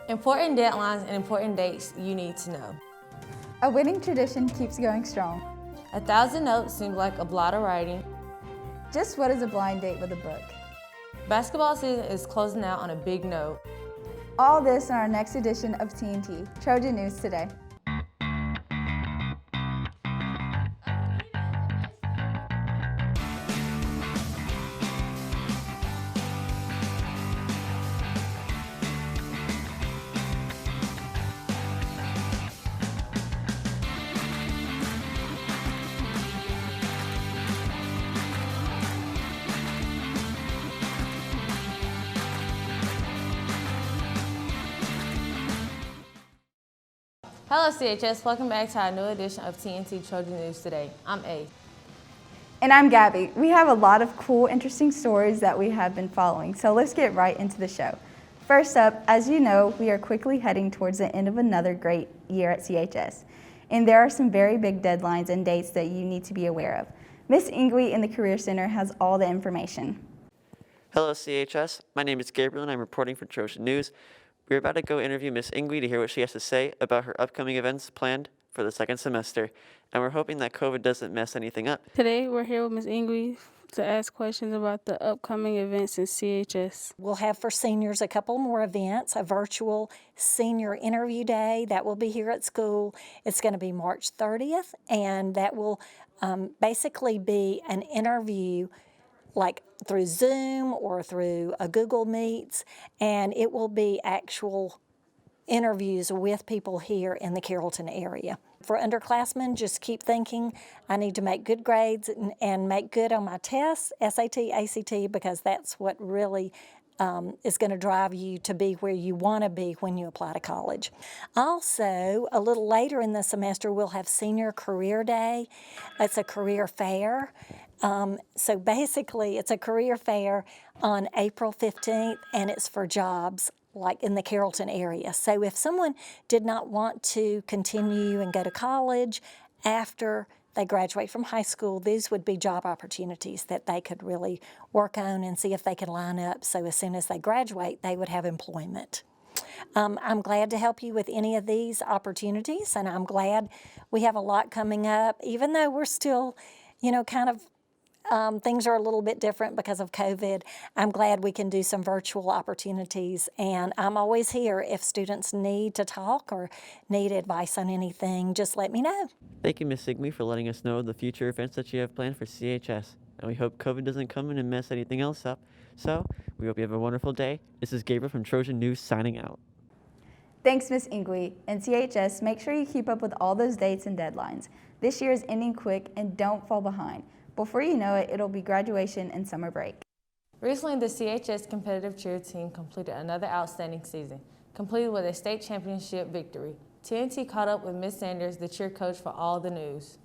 Important deadlines and important dates you need to know. A winning tradition keeps going strong. 1,000 notes seems like a lot of writing. Just what is a blind date with a book? Basketball season is closing out on a big note. All this in our next edition of TNT Trojan News Today. Hello CHS, welcome back to our new edition of TNT Trojan News Today. I'm A. And I'm Gabby. We have a lot of cool, interesting stories that we have been following, so let's get right into the show. First up, as you know, we are quickly heading towards the end of another great year at CHS. And there are some very big deadlines and dates that you need to be aware of. Miss Ingwe in the Career Center has all the information. Hello CHS, my name is Gabriel and I'm reporting for Trojan News. We're about to go interview Miss Ingwe to hear what she has to say about her upcoming events planned for the second semester, and we're hoping that COVID doesn't mess anything up. Today we're here with Ms. Ingwe to ask questions about the upcoming events in CHS. We'll have for seniors a couple more events, a virtual senior interview day that will be here at school. It's going to be March 30th, and that will basically be an interview like through Zoom or through a Google Meets, and it will be actual interviews with people here in the Carrollton area. For underclassmen, just keep thinking, I need to make good grades and make good on my tests, SAT, ACT, because that's what really is going to drive you to be where you want to be when you apply to college. Also, a little later in the semester, we'll have Senior Career Day. It's a career fair. So basically, it's a career fair on April 15th, and it's for jobs like in the Carrollton area. So if someone did not want to continue and go to college after they graduate from high school, these would be job opportunities that they could really work on and see if they could line up. So as soon as they graduate, they would have employment. I'm glad to help you with any of these opportunities, and I'm glad we have a lot coming up, even though we're still, kind of things are a little bit different because of COVID. I'm glad we can do some virtual opportunities, and I'm always here if students need to talk or need advice on anything. Just let me know. Thank you, Miss Ingwe, for letting us know the future events that you have planned for CHS. And we hope COVID doesn't come in and mess anything else up. So, we hope you have a wonderful day. This is Gabriel from Trojan News signing out. Thanks, Miss Ingwe. And CHS, make sure you keep up with all those dates and deadlines. This year is ending quick, and don't fall behind. Before you know it, it'll be graduation and summer break. Recently, the CHS competitive cheer team completed another outstanding season, completed with a state championship victory. TNT caught up with Ms. Sanders, the cheer coach, for all the news.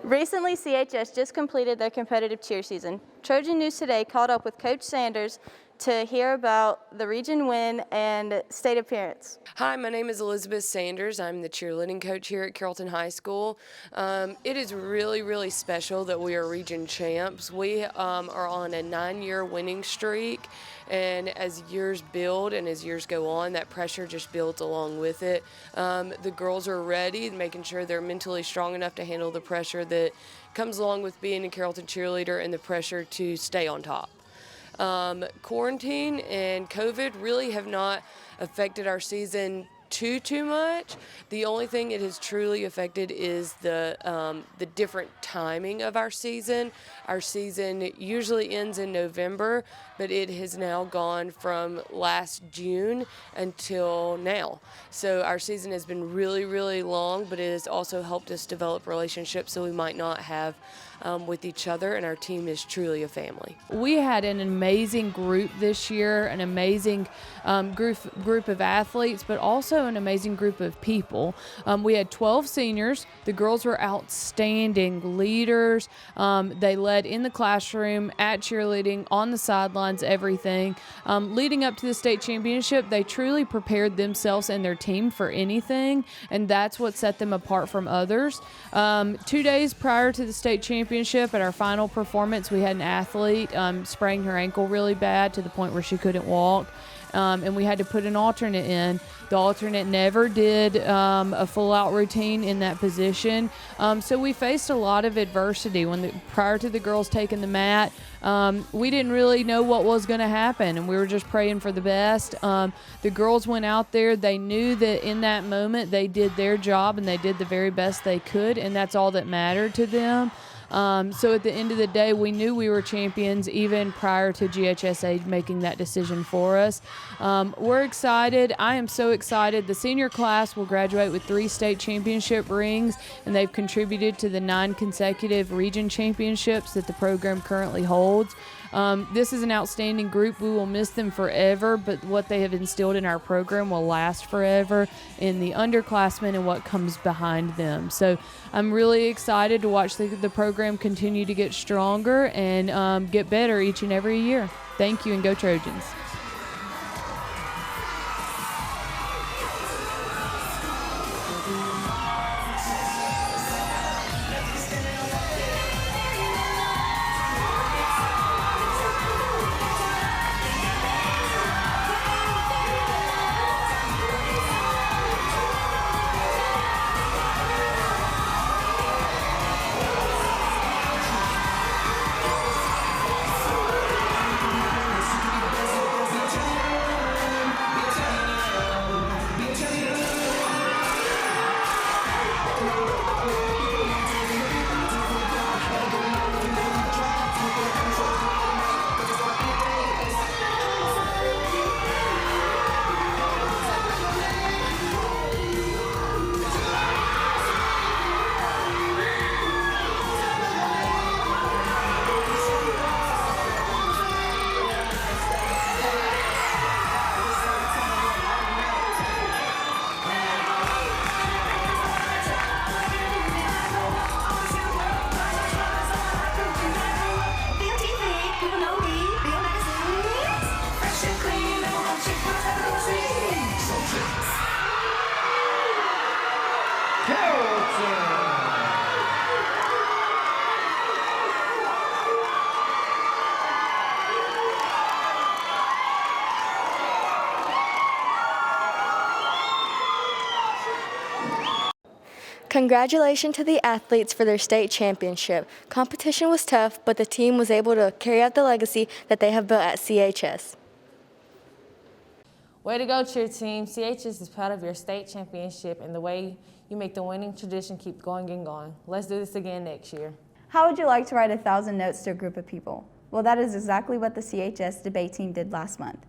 Recently, CHS just completed their competitive cheer season. Trojan News Today caught up with Coach Sanders to hear about the region win and state appearance. Hi, my name is Elizabeth Sanders. I'm the cheerleading coach here at Carrollton High School. It is really, really special that we are region champs. We are on a 9-year winning streak, and as years build and as years go on, that pressure just builds along with it. The girls are ready, making sure they're mentally strong enough to handle the pressure that comes along with being a Carrollton cheerleader and the pressure to stay on top. Quarantine and COVID really have not affected our season too much. The only thing it has truly affected is the different timing of our season. Our season usually ends in November, but it has now gone from last June until now. So our season has been really, really long, but it has also helped us develop relationships so we might not have with each other, and our team is truly a family. We had an amazing group this year, an amazing group of athletes, but also an amazing group of people. We had 12 seniors. The girls were outstanding leaders. They led in the classroom, at cheerleading, on the sidelines, everything. Leading up to the state championship, they truly prepared themselves and their team for anything, and that's what set them apart from others. 2 days prior to the state championship, at our final performance, we had an athlete spraying her ankle really bad to the point where she couldn't walk. and we had to put an alternate in. The alternate never did a full-out routine in that position, so we faced a lot of adversity prior to the girls taking the mat. We didn't really know what was going to happen, and we were just praying for the best. The girls went out there. They knew that in that moment they did their job and they did the very best they could, and that's all that mattered to them. So at the end of the day, we knew we were champions even prior to GHSA making that decision for us. We're excited. I am so excited. The senior class will graduate with 3 state championship rings, and they've contributed to the 9 consecutive region championships that the program currently holds. This is an outstanding group. We will miss them forever, but what they have instilled in our program will last forever in the underclassmen and what comes behind them. So I'm really excited to watch the program continue to get stronger and get better each and every year. Thank you, and go Trojans. Congratulations to the athletes for their state championship. Competition was tough, but the team was able to carry out the legacy that they have built at CHS. Way to go, cheer team. CHS is proud of your state championship and the way you make the winning tradition keep going and going. Let's do this again next year. How would you like to write 1,000 notes to a group of people? Well, that is exactly what the CHS debate team did last month.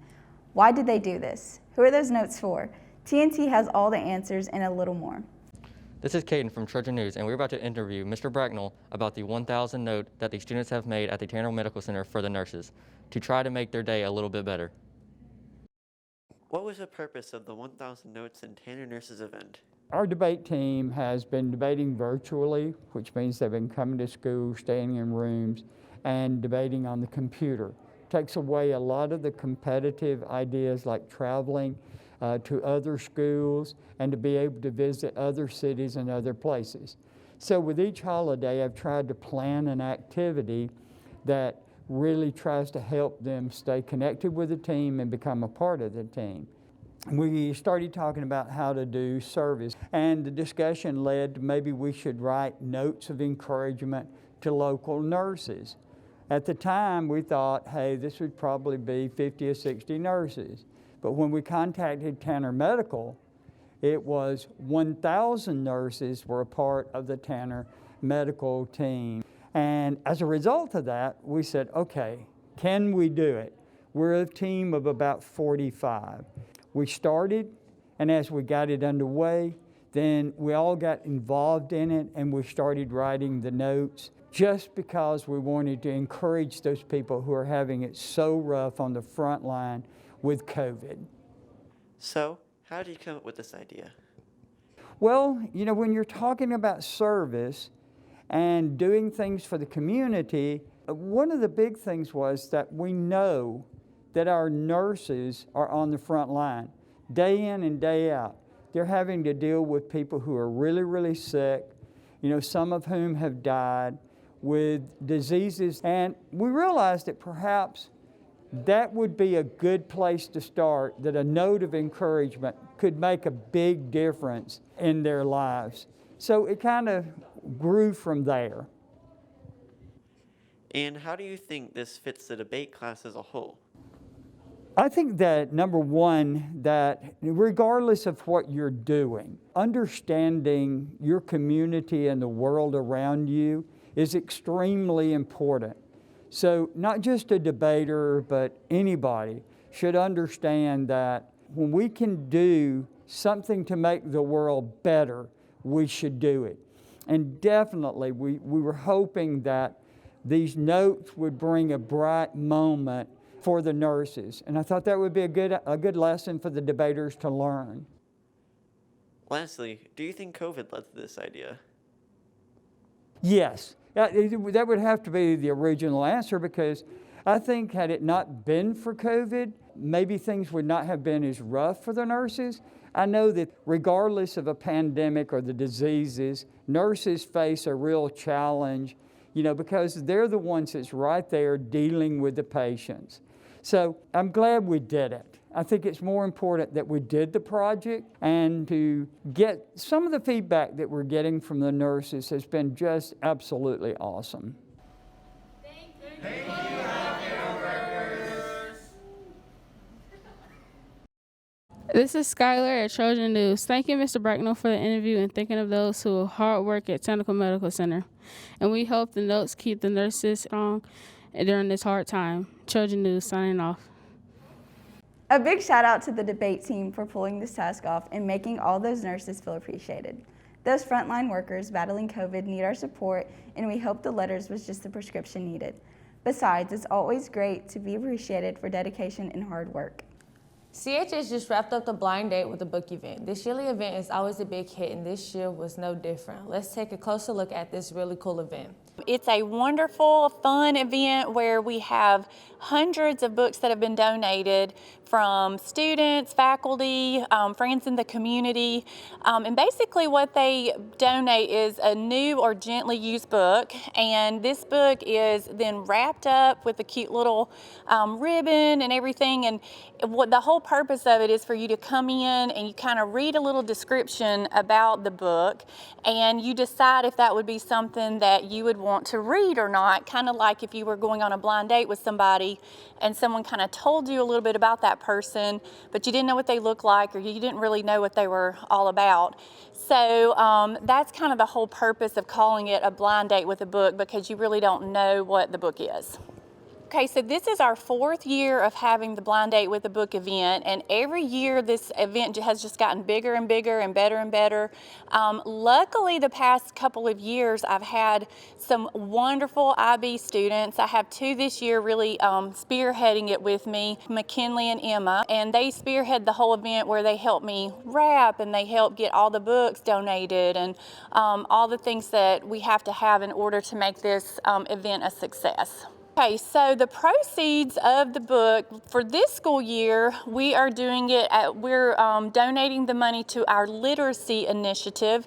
Why did they do this? Who are those notes for? TNT has all the answers and a little more. This is Caden from Trojan News, and we're about to interview Mr. Bracknell about the 1,000 note that the students have made at the Tanner Medical Center for the nurses to try to make their day a little bit better. What was the purpose of the 1,000 Notes in Tanner Nurses event? Our debate team has been debating virtually, which means they've been coming to school, staying in rooms, and debating on the computer. Takes away a lot of the competitive ideas like traveling to other schools and to be able to visit other cities and other places. So with each holiday, I've tried to plan an activity that really tries to help them stay connected with the team and become a part of the team. We started talking about how to do service, and the discussion led to maybe we should write notes of encouragement to local nurses. At the time, we thought, hey, this would probably be 50 or 60 nurses. But when we contacted Tanner Medical, it was 1,000 nurses were a part of the Tanner Medical team. And as a result of that, we said, okay, can we do it? We're a team of about 45. We started, and as we got it underway, then we all got involved in it, and we started writing the notes just because we wanted to encourage those people who are having it so rough on the front line with COVID. So, how did you come up with this idea? Well, you know, when you're talking about service and doing things for the community, one of the big things was that we know that our nurses are on the front line, day in and day out. They're having to deal with people who are really, really sick, you know, some of whom have died with diseases. And we realized that perhaps that would be a good place to start, that a note of encouragement could make a big difference in their lives. So it kind of grew from there. And how do you think this fits the debate class as a whole? I think that, number one, that regardless of what you're doing, understanding your community and the world around you is extremely important. So not just a debater, but anybody should understand that when we can do something to make the world better, we should do it. And definitely, we were hoping that these notes would bring a bright moment for the nurses. And I thought that would be a good lesson for the debaters to learn. Lastly, do you think COVID led to this idea? Yes, that would have to be the original answer, because I think had it not been for COVID, maybe things would not have been as rough for the nurses. I know that regardless of a pandemic or the diseases, nurses face a real challenge, because they're the ones that's right there dealing with the patients. So I'm glad we did it. I think it's more important that we did the project, and to get some of the feedback that we're getting from the nurses has been just absolutely awesome. Thank you. Thank you. Happy workers. This is Skylar at Trojan News. Thank you, Mr. Bracknell, for the interview and thinking of those who hard work at Technical Medical Center. And we hope the notes keep the nurses strong during this hard time. Trojan News signing off. A big shout out to the debate team for pulling this task off and making all those nurses feel appreciated. Those frontline workers battling COVID need our support, and we hope the letters was just the prescription needed. Besides, it's always great to be appreciated for dedication and hard work. CHS just wrapped up the blind date with a book event. This yearly event is always a big hit, and this year was no different. Let's take a closer look at this really cool event. It's a wonderful, fun event where we have hundreds of books that have been donated from students, faculty, friends in the community. And basically what they donate is a new or gently used book. And this book is then wrapped up with a cute little ribbon and everything. And what the whole purpose of it is for you to come in and you kind of read a little description about the book, and you decide if that would be something that you would want to read or not, kind of like if you were going on a blind date with somebody and someone kind of told you a little bit about that person, but you didn't know what they looked like, or you didn't really know what they were all about. So that's kind of the whole purpose of calling it a blind date with a book, because you really don't know what the book is. Okay, so this is our 4th year of having the Blind Date with a Book event, and every year this event has just gotten bigger and bigger and better and better. Luckily, the past couple of years, I've had some wonderful IB students. I have 2 this year really spearheading it with me, McKinley and Emma, and they spearhead the whole event where they help me wrap and they help get all the books donated and all the things that we have to have in order to make this event a success. Okay, so the proceeds of the book for this school year, we are doing it we're donating the money to our literacy initiative.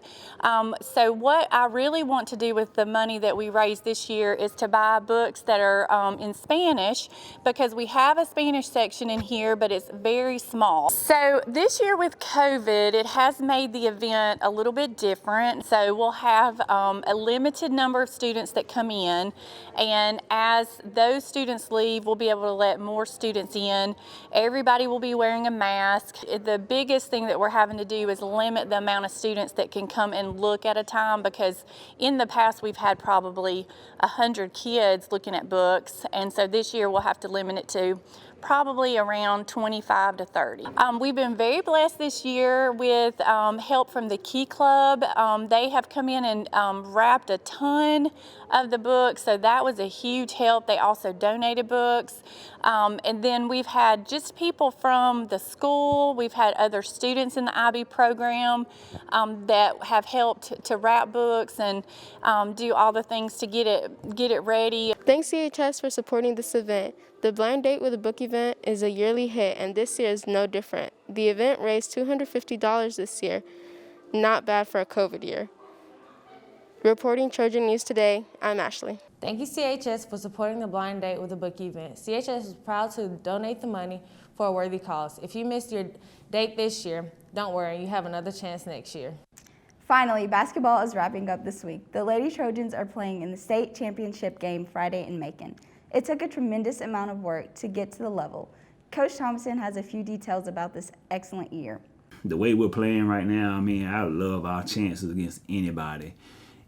So what I really want to do with the money that we raise this year is to buy books that are in Spanish, because we have a Spanish section in here, but it's very small. So this year with COVID, it has made the event a little bit different. So we'll have a limited number of students that come in, and as those students leave, we'll be able to let more students in. Everybody will be wearing a mask. The biggest thing that we're having to do is limit the amount of students that can come and look at a time, because in the past we've had probably 100 kids looking at books, and so this year we'll have to limit it to probably around 25 to 30. We've been very blessed this year with help from the Key Club. They have come in and wrapped a ton of the books, so that was a huge help. They also donated books. And then we've had just people from the school. We've had other students in the IB program that have helped to wrap books and do all the things to get it ready. Thanks CHS for supporting this event. The Blind Date with a Book event is a yearly hit, and this year is no different. The event raised $250 this year. Not bad for a COVID year. Reporting Trojan News Today, I'm Ashley. Thank you, CHS, for supporting the Blind Date with a Book event. CHS is proud to donate the money for a worthy cause. If you missed your date this year, don't worry, you have another chance next year. Finally, basketball is wrapping up this week. The Lady Trojans are playing in the state championship game Friday in Macon. It took a tremendous amount of work to get to the level. Coach Thompson has a few details about this excellent year. The way we're playing right now, I mean, I love our chances against anybody.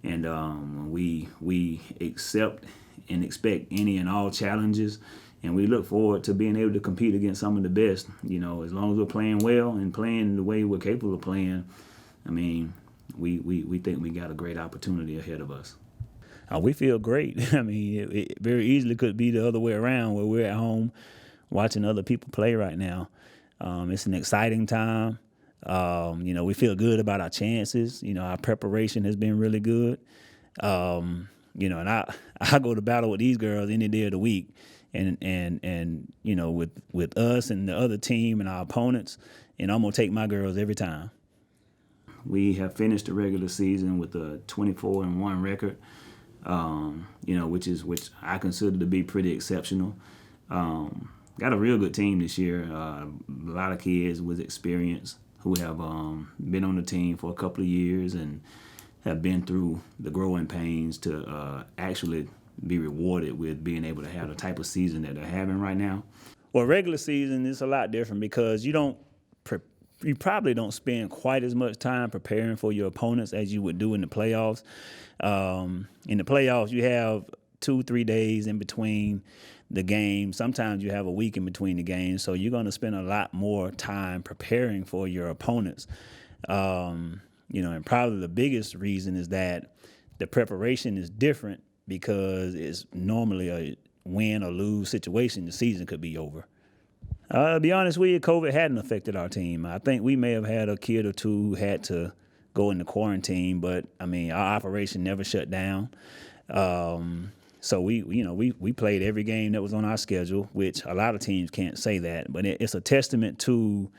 And we accept and expect any and all challenges. And we look forward to being able to compete against some of the best. You know, as long as we're playing well and playing the way we're capable of playing, I mean, we think we got a great opportunity ahead of us. We feel great. I mean, it very easily could be the other way around, where we're at home watching other people play right now. It's an exciting time. You know, we feel good about our chances. You know, our preparation has been really good. You know, and I go to battle with these girls any day of the week. And you know, with us and the other team and our opponents, and I'm gonna take my girls every time. We have finished the regular season with a 24-1 record, you know, which I consider to be pretty exceptional. Got a real good team this year. A lot of kids with experience who have been on the team for a couple of years and have been through the growing pains to actually be rewarded with being able to have the type of season that they're having right now. Well, regular season is a lot different because you probably don't spend quite as much time preparing for your opponents as you would do in the playoffs. In the playoffs, you have 2-3 days in between the game. Sometimes you have a week in between the games, so you're going to spend a lot more time preparing for your opponents. You know, and probably the biggest reason is that the preparation is different because it's normally a win or lose situation. The season could be over. To be honest with you, COVID hadn't affected our team. I think we may have had a kid or two who had to go into quarantine, but I mean, our operation never shut down. So we played every game that was on our schedule, which a lot of teams can't say that, but it's a testament to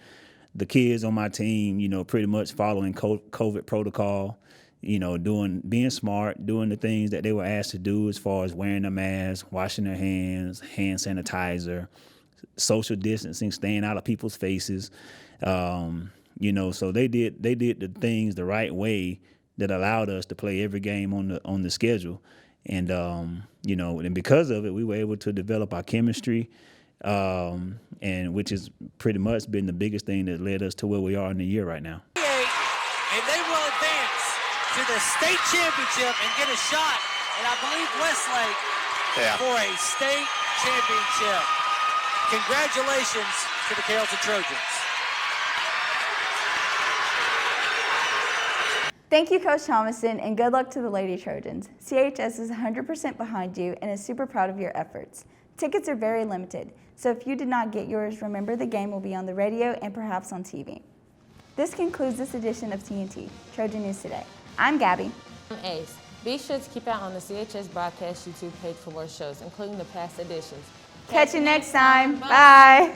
the kids on my team, you know, pretty much following COVID protocol, you know, being smart, doing the things that they were asked to do as far as wearing a mask, washing their hands, hand sanitizer, social distancing, staying out of people's faces. You know, so they did the things the right way that allowed us to play every game on the schedule. And, you know, and because of it, we were able to develop our chemistry, and which has pretty much been the biggest thing that led us to where we are in the year right now. And they will advance to the state championship and get a shot, and I believe Westlake, for a state championship. Congratulations to the Carrollton Trojans. Thank you, Coach Thomason, and good luck to the Lady Trojans. CHS is 100% behind you and is super proud of your efforts. Tickets are very limited, so if you did not get yours, remember the game will be on the radio and perhaps on TV. This concludes this edition of TNT, Trojan News Today. I'm Gabby. I'm Ace. Be sure to keep out on the CHS Broadcast YouTube page for more shows, including the past editions. Catch you next time. Bye.